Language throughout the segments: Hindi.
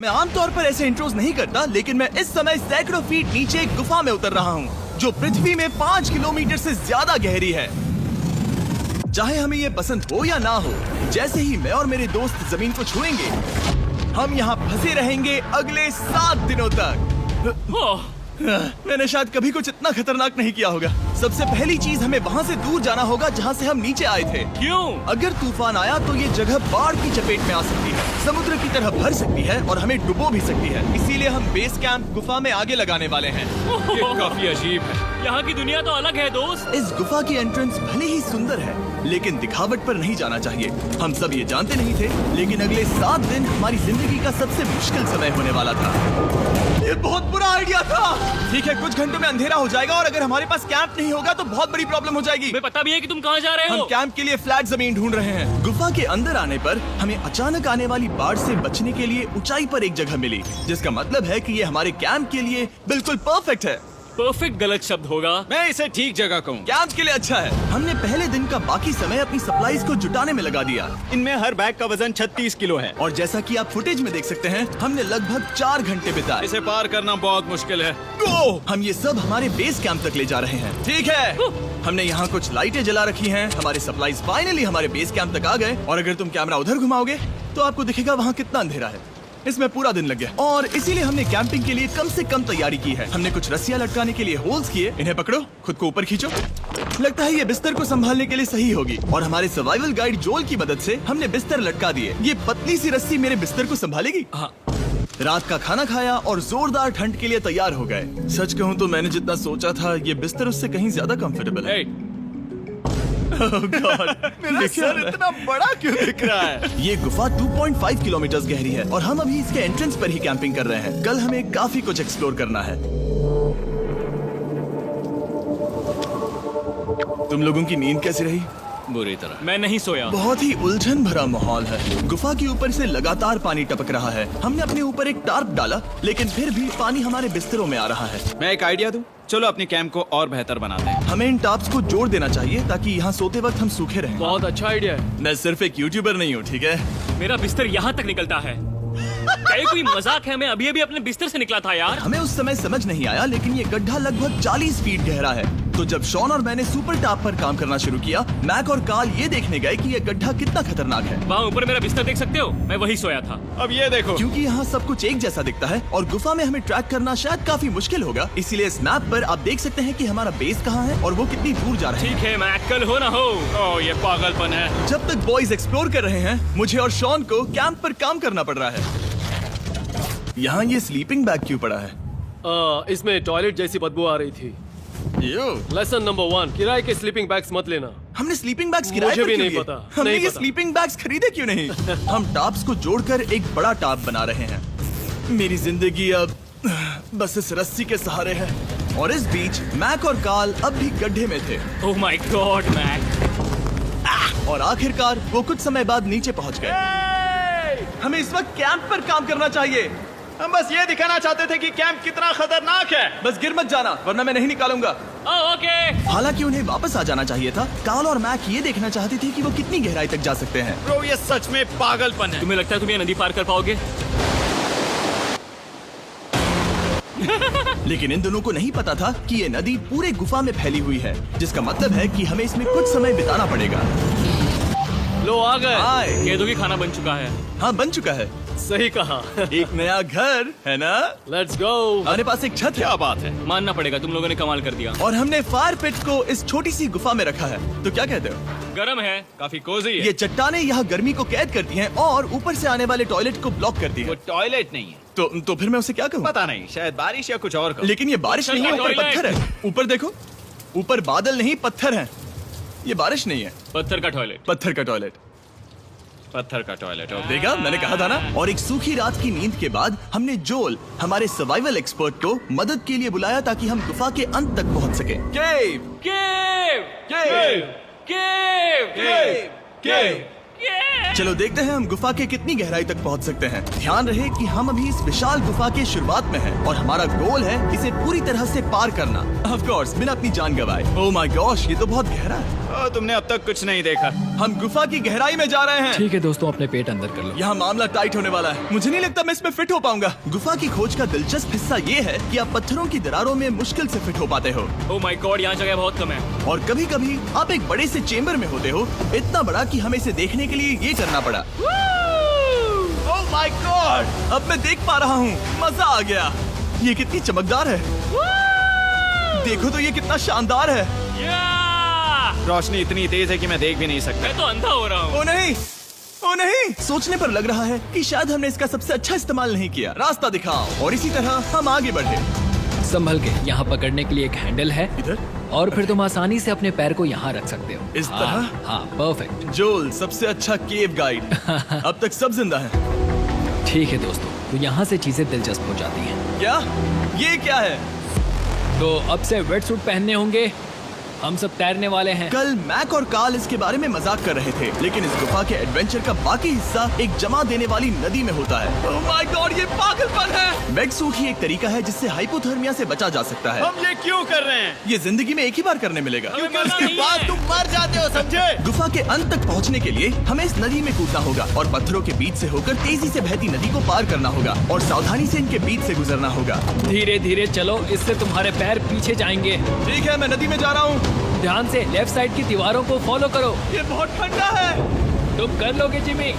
मैं आमतौर पर ऐसे इंट्रोज नहीं करता, लेकिन मैं इस समय सैकड़ों फीट नीचे एक गुफा में उतर रहा हूँ जो पृथ्वी में 5 किलोमीटर से ज्यादा गहरी है। चाहे हमें ये पसंद हो या ना हो, जैसे ही मैं और मेरे दोस्त जमीन को छुएंगे, हम यहाँ फंसे रहेंगे अगले 7 दिनों तक। मैंने शायद कभी कुछ इतना खतरनाक नहीं किया होगा। सबसे पहली चीज, हमें वहाँ से दूर जाना होगा जहाँ से हम नीचे आए थे। क्यों? अगर तूफान आया तो ये जगह बाढ़ की चपेट में आ सकती है, समुद्र की तरह भर सकती है और हमें डुबो भी सकती है। इसीलिए हम बेस कैंप गुफा में आगे लगाने वाले हैं। ये काफी अजीब है। यहाँ की दुनिया तो अलग है दोस्त। इस गुफा की एंट्रेंस भले ही सुंदर है, लेकिन दिखावट पर नहीं जाना चाहिए। हम सब ये जानते नहीं थे, लेकिन अगले 7 दिन हमारी जिंदगी का सबसे मुश्किल समय होने वाला था। ये बहुत बुरा आइडिया था। ठीक है, कुछ घंटों में अंधेरा हो जाएगा और अगर हमारे पास कैंप नहीं होगा तो बहुत बड़ी प्रॉब्लम हो जाएगी। तुम्हें पता भी है कि तुम कहाँ जा रहे हम हो? कैंप के लिए फ्लैट जमीन ढूंढ रहे हैं। गुफा के अंदर आने पर हमें अचानक आने वाली बाढ़ से बचने के लिए ऊंचाई पर एक जगह मिली, जिसका मतलब है कि ये हमारे कैंप के लिए बिल्कुल परफेक्ट है। परफेक्ट गलत शब्द होगा। मैं इसे ठीक जगह कहूँ। कैंप के लिए अच्छा है। हमने पहले दिन का बाकी समय अपनी सप्लाईज को जुटाने में लगा दिया। इनमें हर बैग का वजन 36 किलो है। और जैसा कि आप फुटेज में देख सकते हैं, हमने लगभग 4 घंटे बिताए। इसे पार करना बहुत मुश्किल है। हम ये सब हमारे बेस कैंप तक ले जा रहे हैं। ठीक है, हमने यहाँ कुछ लाइटें जला रखी हैं। हमारे सप्लाईज फाइनली हमारे बेस कैंप तक आ गए। और अगर तुम कैमरा उधर घुमाओगे तो आपको दिखेगा वहाँ कितना अंधेरा है। इसमें पूरा दिन लग गया और इसीलिए हमने कैंपिंग के लिए कम से कम तैयारी की है। हमने कुछ रस्सियां लटकाने के लिए होल्स किए। इन्हें पकड़ो, खुद को ऊपर खींचो। लगता है ये बिस्तर को संभालने के लिए सही होगी। और हमारे सर्वाइवल गाइड जोल की मदद से हमने बिस्तर लटका दिए। ये पतली सी रस्सी मेरे बिस्तर को संभालेगी। हाँ। रात का खाना खाया और जोरदार ठंड के लिए तैयार हो गए। सच कहूँ तो मैंने जितना सोचा था, ये बिस्तर उससे कहीं ज्यादा कंफर्टेबल है। Oh God, मेरा सर इतना बड़ा क्यों दिख रहा है? ये गुफा 2.5 किलोमीटर गहरी है और हम अभी इसके एंट्रेंस पर ही कैंपिंग कर रहे हैं। कल हमें काफी कुछ एक्सप्लोर करना है। तुम लोगों की नींद कैसी रही? बुरी तरह। मैं नहीं सोया। बहुत ही उलझन भरा माहौल है। गुफा के ऊपर से लगातार पानी टपक रहा है। हमने अपने ऊपर एक टार्प डाला, लेकिन फिर भी पानी हमारे बिस्तरों में आ रहा है। मैं एक आइडिया दूं? चलो अपने कैंप को और बेहतर बनाते हैं। हमें इन टार्प्स को जोड़ देना चाहिए ताकि यहाँ सोते वक्त हम सूखे रहें। बहुत अच्छा आइडिया है। मैं सिर्फ एक यूट्यूबर नहीं हूँ, ठीक है? मेरा बिस्तर यहाँ तक निकलता है। क्या ये कोई मजाक है? मैं अभी अभी अपने बिस्तर से निकला था यार। हमें उस समय समझ नहीं आया, लेकिन ये गड्ढा लगभग 40 फीट गहरा है। तो जब शॉन और मैंने सुपर टाप पर काम करना शुरू किया, मैक और कार्ल ये देखने गए कि ये गड्ढा कितना खतरनाक है। वहाँ ऊपर मेरा बिस्तर देख सकते हो? मैं वही सोया था। अब ये देखो। क्योंकि यहाँ सब कुछ एक जैसा दिखता है और गुफा में हमें ट्रैक करना शायद काफी मुश्किल होगा, इसीलिए इस मैप पर आप देख सकते हैं कि हमारा बेस कहाँ है और वो कितनी दूर जा रहा है। ठीक है, मैं कल हो ना हो। ओह, ये पागलपन है। जब तक बॉयज एक्सप्लोर कर रहे हैं, मुझे और शॉन को कैंप पर काम करना पड़ रहा है। यहाँ ये स्लीपिंग बैग क्यों पड़ा है? इसमें टॉयलेट जैसी बदबू आ रही थी। लेसन नंबर 1, किराए के स्लीपिंग बैग्स मत लेना। हमने स्लीपिंग बैग्स किराए मुझे पर भी क्यों नहीं लिए? पता, हमने नहीं ये पता। स्लीपिंग बैग्स खरीदे क्यों नहीं? हम टाप्स को जोड़कर एक बड़ा टाप बना रहे हैं। मेरी जिंदगी अब बस इस रस्सी के सहारे है। और इस बीच मैक और कार्ल अब भी गड्ढे में थे। Oh my god Mac. और आखिरकार वो कुछ समय बाद नीचे पहुंच गए। हमें इस वक्त कैंप पर काम करना चाहिए। हम बस ये दिखाना चाहते थे कि कैंप कितना खतरनाक है। बस गिर मत जाना, वरना मैं नहीं निकालूंगा। ओके। हालांकि उन्हें वापस आ जाना चाहिए था। कार्ल और मैक ये देखना चाहते थे कि वो कितनी गहराई तक जा सकते हैं। ब्रो, ये सच में पागलपन है। तुम्हें लगता है तुम ये नदी पार कर पाओगे? लेकिन इन दोनों को नहीं पता था कि ये नदी पूरे गुफा में फैली हुई है, जिसका मतलब है कि हमें इसमें कुछ समय बिताना पड़ेगा। लो आ गए। हाय। कह दो कि खाना बन चुका है। हाँ, बन चुका है। सही कहा। एक नया घर है ना? Let's go. हमारे पास एक छत है। क्या बात है। मानना पड़ेगा, तुम लोगों ने कमाल कर दिया। और हमने फायर पिट को इस छोटी सी गुफा में रखा है। तो क्या कहते हो? गरम है। काफी कोजी है। ये चट्टानें यहाँ गर्मी को कैद करती हैं और ऊपर से आने वाले टॉयलेट को ब्लॉक करती वो हैं। टॉयलेट नहीं है। तो फिर मैं उसे क्या कहूँ? पता नहीं, शायद बारिश या कुछ और कहो। लेकिन ये बारिश नहीं है, ऊपर टॉयलेट। पत्थर है। ऊपर देखो, ऊपर बादल नहीं पत्थर है। ये बारिश नहीं है, पत्थर का टॉयलेट। पत्थर का टॉयलेट। पत्थर का टॉयलेट। देखा, मैंने कहा था ना। और एक सूखी रात की नींद के बाद हमने जोल, हमारे सर्वाइवल एक्सपर्ट को मदद के लिए बुलाया ताकि हम गुफा के अंत तक पहुंच सके। केव, केव, केव, केव, केव, केव। केव। चलो देखते हैं हम गुफा के कितनी गहराई तक पहुंच सकते हैं। ध्यान रहे कि हम अभी इस विशाल गुफा के शुरुआत में हैं और हमारा गोल है इसे पूरी तरह से पार करना। ऑफ कोर्स, बिना अपनी जान गंवाए। ओह माय गॉश, ये तो बहुत गहरा है। तुमने अब तक कुछ नहीं देखा। हम गुफा की गहराई में जा रहे हैं। ठीक है दोस्तों, अपने पेट अंदर कर लो। यहाँ मामला टाइट होने वाला है। मुझे नहीं लगता मैं इसमें फिट हो पाऊंगा। गुफा की खोज का दिलचस्प हिस्सा ये है कि आप पत्थरों की दरारों में मुश्किल से फिट हो पाते हो, ओह माय गॉड, यहाँ जगह बहुत कम है। और कभी कभी आप एक बड़े से चेम्बर में होते हो, इतना बड़ा कि हमें इसे देखने के लिए ये करना पड़ा। ओह माय गॉड, अब मैं देख पा रहा हूँ। मजा आ गया। ये कितनी चमकदार है। देखो तो ये कितना शानदार है। रोशनी इतनी तेज है कि मैं देख भी नहीं सकता। मैं तो अंधा हो रहा हूँ। ओ नहीं, ओ नहीं, सोचने पर लग रहा है कि शायद हमने इसका सबसे अच्छा इस्तेमाल नहीं किया। रास्ता दिखाओ। और इसी तरह हम आगे बढ़े। संभल के, यहाँ पकड़ने के लिए एक हैंडल है इधर और फिर तुम आसानी से अपने पैर को यहाँ रख सकते हो। इस हाँ, तरह? हाँ, परफेक्ट। जोल सबसे अच्छा केव गाइड। अब तक सब जिंदा हैं। ठीक है दोस्तों, तो यहाँ से चीजें दिलचस्प हो जाती हैं। क्या? ये क्या है? तो अब से वेट सूट पहनने होंगे। हम सब तैरने वाले हैं। कल मैक और कार्ल इसके बारे में मजाक कर रहे थे, लेकिन इस गुफा के एडवेंचर का बाकी हिस्सा एक जमा देने वाली नदी में होता है। ओह माय गॉड, ये पागलपन है। वेट सूट ही एक तरीका है जिससे हाइपोथर्मिया से बचा जा सकता है। हम ये क्यों कर रहे हैं? ये जिंदगी में एक ही बार करने मिलेगा। क्योंकि उसके बाद तुम मर जाते हो, समझे? गुफा के अंत तक पहुंचने के लिए हमें इस नदी में कूदना होगा और पत्थरों के बीच से होकर तेजी से बहती नदी को पार करना होगा और सावधानी से इनके बीच से गुजरना होगा। धीरे धीरे चलो, इससे तुम्हारे पैर पीछे जाएंगे। ठीक है, मैं नदी में जा रहा हूँ। ध्यान से लेफ्ट साइड की दीवारों को फॉलो करो। ये बहुत ठंडा है। तुम कर लोगे जिमी।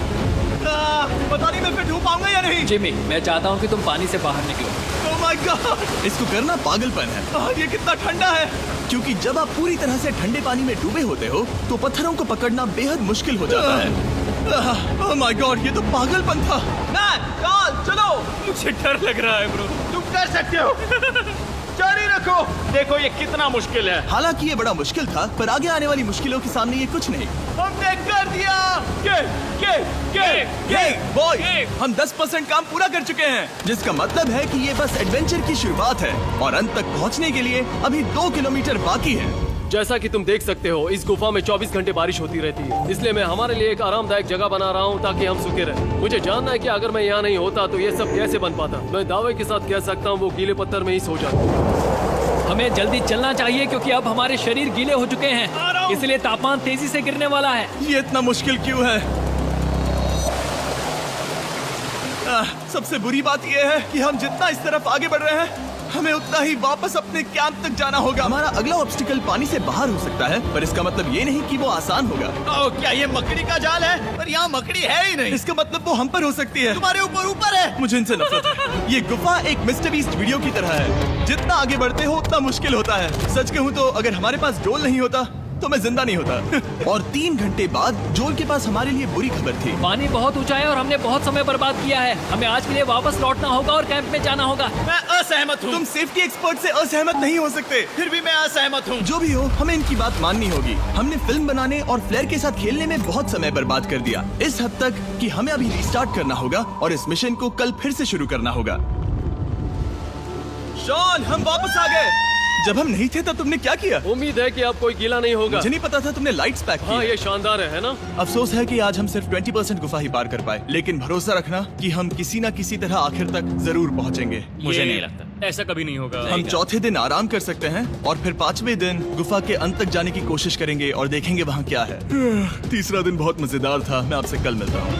पता नहीं मैं फिट हो पाऊंगा या नहीं। जिमी, मैं चाहता हूँ कि तुम पानी से बाहर निकलो। ओह माय गॉड, इसको करना पागलपन है। ये कितना ठंडा है। क्योंकि जब आप पूरी तरह से ठंडे पानी में डूबे होते हो तो पत्थरों को पकड़ना बेहद मुश्किल हो जाता है। ओह माय गॉड, ये तो पागलपन था। मैक, कार्ल, चलो। मुझे डर लग रहा है ब्रो। तुम कर सकते हो। जारी रखो। देखो ये कितना मुश्किल है। हालांकि ये बड़ा मुश्किल था, पर आगे आने वाली मुश्किलों के सामने ये कुछ नहीं। हमने कर दिया। बॉय, ये। हम 10% काम पूरा कर चुके हैं, जिसका मतलब है कि ये बस एडवेंचर की शुरुआत है और अंत तक पहुंचने के लिए अभी 2 किलोमीटर बाकी है। जैसा कि तुम देख सकते हो, इस गुफा में 24 घंटे बारिश होती रहती है। इसलिए मैं हमारे लिए एक आरामदायक जगह बना रहा हूँ ताकि हम सूखे रहें। मुझे जानना है कि अगर मैं यहाँ नहीं होता तो ये सब कैसे बन पाता। मैं दावे के साथ कह सकता हूँ वो गीले पत्थर में ही सो जाता। हमें जल्दी चलना चाहिए क्योंकि अब हमारे शरीर गीले हो चुके हैं, इसलिए तापमान तेजी से गिरने वाला है। ये इतना मुश्किल क्यों है? सबसे बुरी बात यह है कि हम जितना इस तरफ आगे बढ़ रहे हैं, हमें उतना ही वापस अपने कैंप तक जाना होगा। हमारा अगला ऑब्स्टिकल पानी से बाहर हो सकता है, पर इसका मतलब ये नहीं कि वो आसान होगा। ओह, क्या ये मकड़ी का जाल है? पर यहाँ मकड़ी है ही नहीं। इसका मतलब वो हम पर हो सकती है। तुम्हारे ऊपर है। मुझे इनसे नफरत है। ये गुफा एक मिस्टर बीस्ट वीडियो की तरह है। जितना आगे बढ़ते हो उतना मुश्किल होता है। सच कहूँ तो अगर हमारे पास डोल नहीं होता तो मैं जिंदा नहीं होता। और 3 घंटे बाद जोल के पास हमारे लिए बुरी खबर थी। पानी बहुत ऊंचा है और हमने बहुत समय बर्बाद किया है। हमें आज के लिए वापस लौटना होगा और कैंप में जाना होगा। मैं असहमत हूँ। तुम सेफ्टी एक्सपर्ट से असहमत नहीं हो सकते। फिर भी मैं असहमत हूँ। जो भी हो, हमें इनकी बात माननी होगी। हमने फिल्म बनाने और फ्लेयर के साथ खेलने में बहुत समय बर्बाद कर दिया, इस हद तक कि हमें अभी रिस्टार्ट करना होगा और इस मिशन को कल फिर से शुरू करना होगा। शॉन, हम वापस आ गए। जब हम नहीं थे तब तुमने क्या किया? उम्मीद है कि अब कोई गीला नहीं होगा। मुझे नहीं पता था तुमने लाइट्स पैक हाँ, की। ये शानदार है ना? अफसोस है कि आज हम सिर्फ 20% गुफा ही पार कर पाए, लेकिन भरोसा रखना कि हम किसी न किसी तरह आखिर तक जरूर पहुंचेंगे। मुझे नहीं लगता ऐसा कभी नहीं होगा। हम चौथे दिन आराम कर सकते हैं और फिर 5वें दिन गुफा के अंत तक जाने की कोशिश करेंगे और देखेंगे वहाँ क्या है। तीसरा दिन बहुत मजेदार था। मैं आपसे कल मिलता हूँ।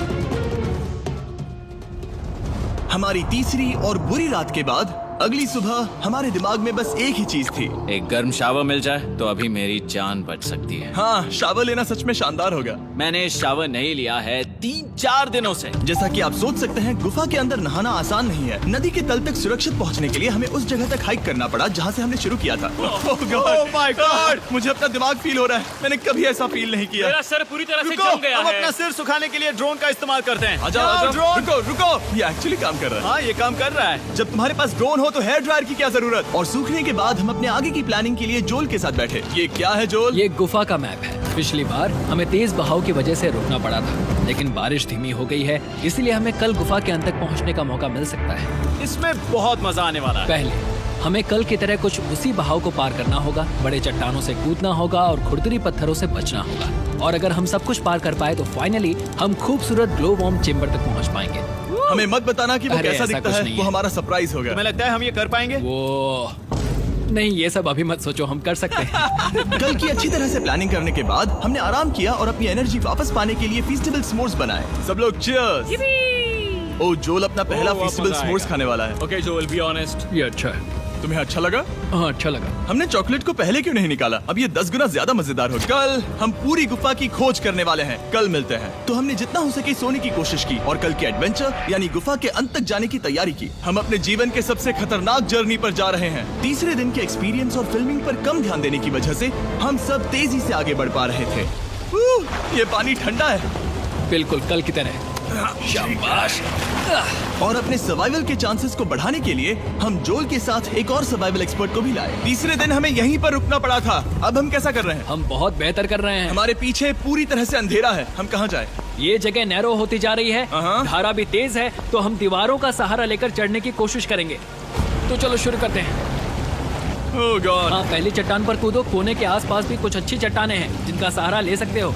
हमारी तीसरी और बुरी रात के बाद अगली सुबह हमारे दिमाग में बस एक ही चीज थी। एक गर्म शावर मिल जाए तो अभी मेरी जान बच सकती है। हाँ, शावर लेना सच में शानदार होगा। मैंने शावर नहीं लिया है 3-4 दिनों से। जैसा कि आप सोच सकते हैं, गुफा के अंदर नहाना आसान नहीं है। नदी के तल तक सुरक्षित पहुंचने के लिए हमें उस जगह तक हाइक करना पड़ा जहां से हमने शुरू किया था। Oh my God! मुझे अपना दिमाग फील हो रहा है। मैंने कभी ऐसा फील नहीं किया। मेरा सर पूरी तरह से रुको, जम गया हम है। अपना सिर सुखाने के लिए ड्रोन का इस्तेमाल करते हैं। आजाओ, ड्रोन। रुको रुको, ये एक्चुअली काम कर रहा है। हाँ, ये काम कर रहा है। जब तुम्हारे पास ड्रोन हो तो हेयर ड्रायर की क्या जरूरत। और सूखने के बाद हम अपने आगे की प्लानिंग के लिए जोल के साथ बैठे। ये क्या है जोल? ये गुफा का मैप है। पिछली बार हमें तेज बहाव की वजह से रुकना पड़ा था, लेकिन बारिश धीमी हो गई है, इसलिए हमें कल गुफा के अंत तक पहुंचने का मौका मिल सकता है। इसमें बहुत मजा आने वाला है। पहले हमें कल की तरह कुछ उसी बहाव को पार करना होगा, बड़े चट्टानों से कूदना होगा और खुरदुरी पत्थरों से बचना होगा। और अगर हम सब कुछ पार कर पाए तो फाइनली हम खूबसूरत ग्लो वार्म चेम्बर तक पहुंच पाएंगे। हमें मत बताना कि वो अरे, कैसा ऐसा दिखता कुछ है। नहीं वो है। हमारा सरप्राइज होगा। तुम्हें लगता है हम ये कर पाएंगे? वो नहीं, ये सब अभी मत सोचो, हम कर सकते हैं। कल की अच्छी तरह से प्लानिंग करने के बाद हमने आराम किया और अपनी एनर्जी वापस पाने के लिए फीस्टेबल स्मोर्स बनाए। सब लोग चीयर्स। ओ, जोल अपना पहला अब फीस्टेबल मजा स्मोर्स आएगा। खाने वाला है। Okay Joel, be honest. ये अच्छा है। तुम्हें अच्छा लगा? हाँ, अच्छा लगा। हमने चॉकलेट को पहले क्यों नहीं निकाला? अब ये 10 गुना ज्यादा मजेदार हो। कल हम पूरी गुफा की खोज करने वाले हैं। कल मिलते हैं। तो हमने जितना हो सके सोने की कोशिश की और कल के एडवेंचर यानी गुफा के अंत तक जाने की तैयारी की। हम अपने जीवन के सबसे खतरनाक जर्नी पर जा रहे हैं। तीसरे दिन के एक्सपीरियंस और फिल्मिंग पर कम ध्यान देने की वजह से हम सब तेजी से आगे बढ़ पा रहे थे। ये पानी ठंडा है। बिल्कुल कल की तरह। शाबाश। और अपने सर्वाइवल के चांसेस को बढ़ाने के लिए हम जोल के साथ एक और सर्वाइवल एक्सपर्ट को भी लाए। तीसरे दिन हमें यहीं पर रुकना पड़ा था। अब हम कैसा कर रहे हैं? हम बहुत बेहतर कर रहे हैं। हमारे पीछे पूरी तरह से अंधेरा है। हम कहाँ जाए? ये जगह नैरो होती जा रही है, हाँ। धारा भी तेज है, तो हम दीवारों का सहारा लेकर चढ़ने की कोशिश करेंगे। तो चलो शुरू करते हैं। ओह गॉड। हाँ, पहली चट्टान पर कूदो। कोने के आसपास भी कुछ अच्छी चट्टानें हैं जिनका सहारा ले सकते हो।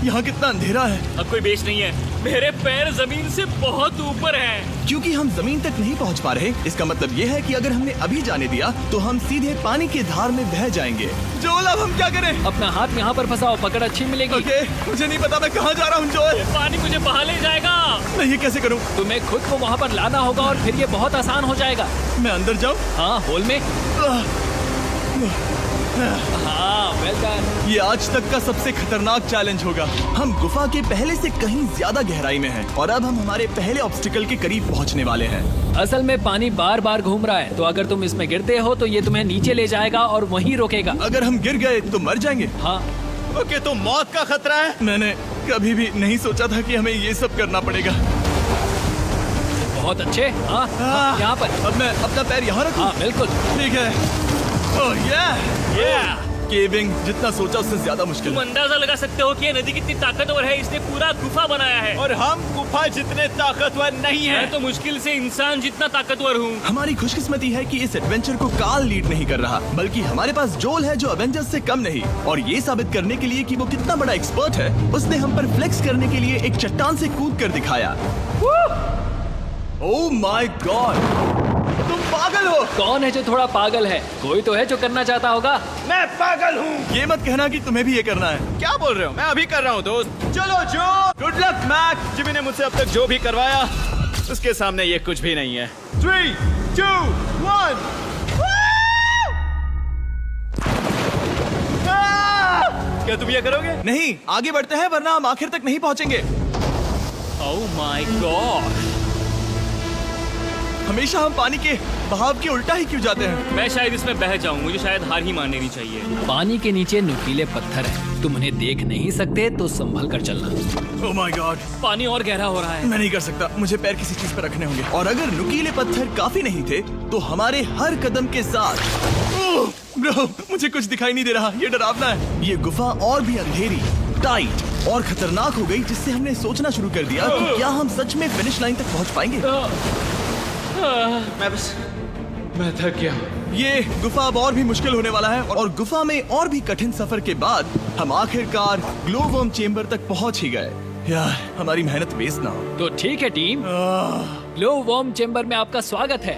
यहाँ कितना अंधेरा है। अब कोई बेस नहीं है। मेरे पैर जमीन से बहुत ऊपर हैं। क्योंकि हम जमीन तक नहीं पहुँच पा रहे, इसका मतलब ये है कि अगर हमने अभी जाने दिया तो हम सीधे पानी की धार में बह जाएंगे। जोल, अब हम क्या करें? अपना हाथ यहाँ पर फंसाओ, पकड़ अच्छी मिलेगी। ओके, मुझे नहीं पता मैं कहाँ जा रहा हूँ जोल। पानी मुझे बहा ले जाएगा। मैं ये कैसे करूँ? तुम्हें खुद को वहाँ पर लाना होगा और फिर ये बहुत आसान हो जाएगा। मैं अंदर जाऊँ? हाँ, होल में। हाँ, वेल डन। ये आज तक का सबसे खतरनाक चैलेंज होगा। हम गुफा के पहले से कहीं ज्यादा गहराई में हैं और अब हम हमारे पहले ऑब्स्टिकल के करीब पहुंचने वाले हैं। असल में पानी बार बार घूम रहा है, तो अगर तुम इसमें गिरते हो तो ये तुम्हें नीचे ले जाएगा और वहीं रोकेगा। अगर हम गिर गए तो मर जाएंगे। हाँ, ओके, तो मौत का खतरा है। मैंने कभी भी नहीं सोचा था कि हमें ये सब करना पड़ेगा। बहुत अच्छे। हाँ, हाँ, यहाँ पर। अब मैं अपना पैर यहाँ रखूं? हाँ, बिल्कुल। ठीक है। ओह yeah! केविंग जितना सोचा उससे ज्यादा मुश्किल तुम है। अंदाजा लगा सकते हो कि ये नदी कितनी ताकतवर है। इसने पूरा गुफा बनाया है। और हम गुफा जितने ताकतवर नहीं मैं हैं। तो मुश्किल से इंसान जितना ताकतवर हूँ। हमारी खुशकिस्मती है कि इस एडवेंचर को काल लीड नहीं कर रहा, बल्कि हमारे पास जोल है जो अवेंजर्स से कम नहीं। और ये साबित करने के लिए कि वो कितना बड़ा एक्सपर्ट है, उसने हम पर फ्लेक्स करने के लिए एक चट्टान से कूद कर दिखाया। ओह माय गॉड, तुम पागल हो। कौन है जो थोड़ा पागल है? कोई तो है जो करना चाहता होगा। मैं पागल हूँ। ये मत कहना कि तुम्हें भी ये करना है। क्या बोल रहे हो? मैं अभी कर रहा हूँ दोस्त। चलो जो। Good luck Mac. जिमी ने मुझसे अब तक जो भी करवाया उसके सामने ये कुछ भी नहीं है। 3, 2, 1। क्या तुम ये करोगे? नहीं, आगे बढ़ते हैं वरना हम आखिर तक नहीं पहुंचेंगे। ओह माय गॉड। हमेशा हम पानी के बहाव के उल्टा ही क्यों जाते हैं? मैं शायद इसमें बह जाऊं। मुझे शायद हार ही मान लेनी चाहिए। पानी के नीचे नुकीले पत्थर हैं। तुम उन्हें देख नहीं सकते तो संभल कर चलना। ओह माय गॉड, पानी और गहरा हो रहा है। मैं नहीं कर सकता। मुझे पैर किसी चीज पर रखने होंगे। और अगर नुकीले पत्थर काफी नहीं थे तो हमारे हर कदम के साथ ब्रो, मुझे कुछ दिखाई नहीं दे रहा। ये डरावना है। ये गुफा और भी अंधेरी, टाइट और खतरनाक हो गई, जिससे हमने सोचना शुरू कर दिया कि क्या हम सच में फिनिश लाइन तक पहुंच पाएंगे। मैं थक गया। ये गुफा अब और भी मुश्किल होने वाला है और गुफा में और भी कठिन सफर के बाद हम आखिरकार ग्लोवर्म चेम्बर तक पहुंच ही गए। यार, हमारी मेहनत वेस्ट ना हो। तो ठीक है टीम, ग्लो वर्म चेम्बर में आपका स्वागत है।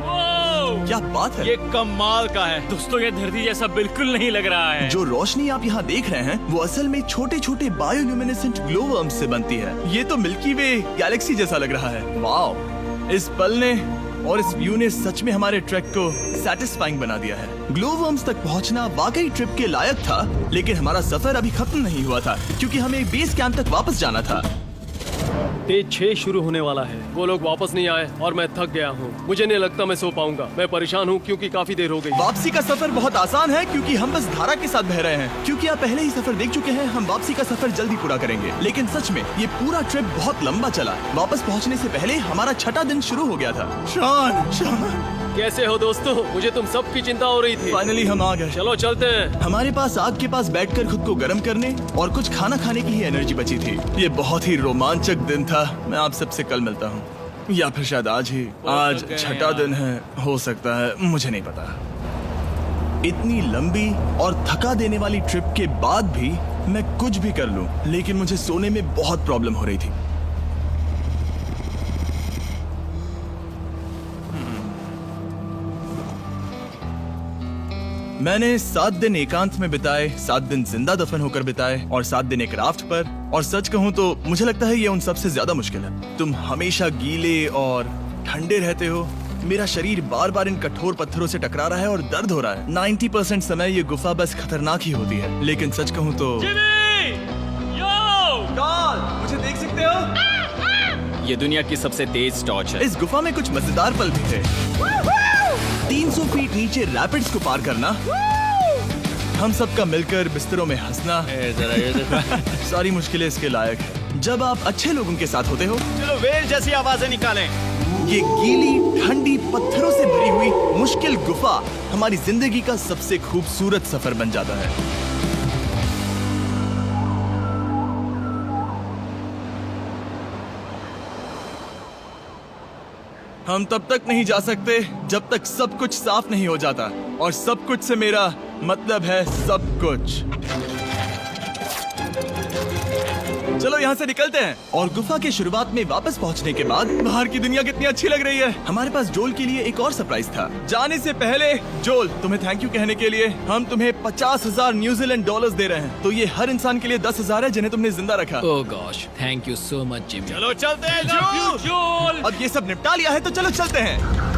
ओह! क्या बात है? ये कमाल का है। दोस्तों, ये धरती जैसा बिल्कुल नहीं लग रहा है। जो रोशनी आप यहाँ देख रहे हैं वो असल में छोटे छोटे बायोल्यूमिनेसेंट ग्लोवर्म्स से बनती है। ये तो मिल्की वे गैलेक्सी जैसा लग रहा है। वाओ, इस पल ने और इस व्यू ने सच में हमारे ट्रैक को सैटिस्फाइंग बना दिया है। ग्लोवर्म्स तक पहुंचना वाकई ट्रिप के लायक था, लेकिन हमारा सफर अभी खत्म नहीं हुआ था क्योंकि हमें बेस कैंप तक वापस जाना था। डे 6 शुरू होने वाला है। वो लोग वापस नहीं आए और मैं थक गया हूँ। मुझे नहीं लगता मैं सो पाऊंगा। मैं परेशान हूँ क्योंकि काफी देर हो गई। वापसी का सफर बहुत आसान है क्योंकि हम बस धारा के साथ बह रहे हैं। क्योंकि आप पहले ही सफर देख चुके हैं, हम वापसी का सफर जल्दी पूरा करेंगे। लेकिन सच में ये पूरा ट्रिप बहुत लंबा चला। वापस पहुंचने से पहले हमारा 6वां दिन शुरू हो गया था। शान, कैसे हो दोस्तों? मुझे तुम सब की चिंता हो रही थी। फाइनली हम आ गए। चलो चलते हैं। हमारे पास आग के पास बैठकर खुद को गर्म करने और कुछ खाना खाने की ही एनर्जी बची थी। ये बहुत ही रोमांचक दिन था। मैं आप सबसे कल मिलता हूँ, या फिर शायद आज ही। आज चुके हैं 6वां दिन है, हो सकता है, मुझे नहीं पता। इतनी लंबी और थका देने वाली ट्रिप के बाद भी मैं कुछ भी कर लूं, लेकिन मुझे सोने में बहुत प्रॉब्लम हो रही थी। मैंने 7 दिन एकांत में बिताए, 7 दिन जिंदा दफन होकर बिताए और 7 दिन एक राफ्ट पर। और सच कहूँ तो मुझे लगता है ये उन सबसे ज्यादा मुश्किल है। तुम हमेशा गीले और ठंडे रहते हो। मेरा शरीर बार बार इन कठोर पत्थरों से टकरा रहा है और दर्द हो रहा है। 90% समय ये गुफा बस खतरनाक ही होती है, लेकिन सच कहूँ तो मुझे देख सकते हो? ये दुनिया की सबसे तेज टॉर्च है। इस गुफा में कुछ मजेदार पल भी थे। 300 फीट नीचे रैपिड्स को पार करना, हम सबका मिलकर बिस्तरों में हंसना, सारी मुश्किलें इसके लायक है जब आप अच्छे लोगों के साथ होते हो। चलो वेल जैसी आवाजें निकालें। ये गीली ठंडी पत्थरों से भरी हुई मुश्किल गुफा हमारी जिंदगी का सबसे खूबसूरत सफर बन जाता है। हम तब तक नहीं जा सकते जब तक सब कुछ साफ नहीं हो जाता, और सब कुछ से मेरा मतलब है सब कुछ। चलो यहाँ से निकलते हैं। और गुफा के शुरुआत में वापस पहुँचने के बाद बाहर की दुनिया कितनी अच्छी लग रही है। हमारे पास जोल के लिए एक और सरप्राइज था। जाने से पहले जोल, तुम्हें थैंक यू कहने के लिए हम तुम्हें 50,000 न्यूजीलैंड डॉलर्स दे रहे हैं। तो ये हर इंसान के लिए 10,000 है जिन्हें तुमने जिंदा रखा। Oh gosh, thank you so much Jimmy. चलो चलते हैं जोल। अब ये सब निपटा लिया है तो चलो चलते हैं।